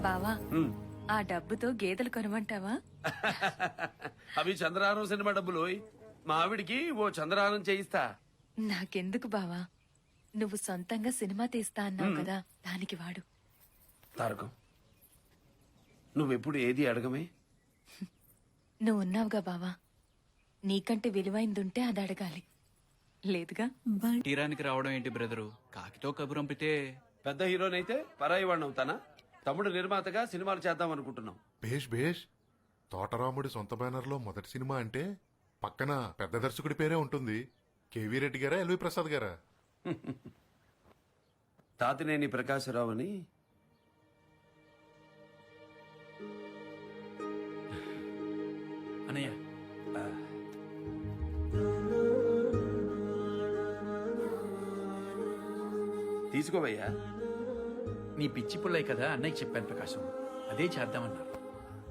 బావా ఆ డబ్బుతో గేదెలు కొనమంటావా? అవి చంద్రహారం సినిమా డబ్బులు. మా ఆవిడికి ఓ చంద్రహారం చేయిస్తా. నాకెందుకు బావా, నువ్వు సొంతంగా సినిమా తీస్తా అన్నావు కదా, దానికి వాడు. తారకం, నువ్వెప్పుడు ఏది అడగమే. నువ్వు ఉన్నావుగా బావా, నీకంటే విలువైందుంటే అది అడగాలి. లేదుగా. తీరానికి రావడం ఏంటి బ్రదరు? కాకితో కబురు పంపితే పెద్ద హీరోనైతే పరాయి వాడిని అవుతానా? తమ్ముడు నిర్మాతగా సినిమాలు చేద్దాం అనుకుంటున్నాం. భేష్ తోటరాముడి సొంత బ్యానర్ లో మొదటి సినిమా అంటే పక్కన పెద్ద దర్శకుడి పేరే ఉంటుంది. కేవీ రెడ్డి గారా, ఎల్వి ప్రసాద్ గారా? తాతినేని ప్రకాశరావు అని. అన్నయ్య తీసుకోవయ్యా. నీ పిచ్చి పుల్లయ్య కదా అన్నయ్య చెప్పాను ప్రకాశం, అదే చేద్దామన్నారు.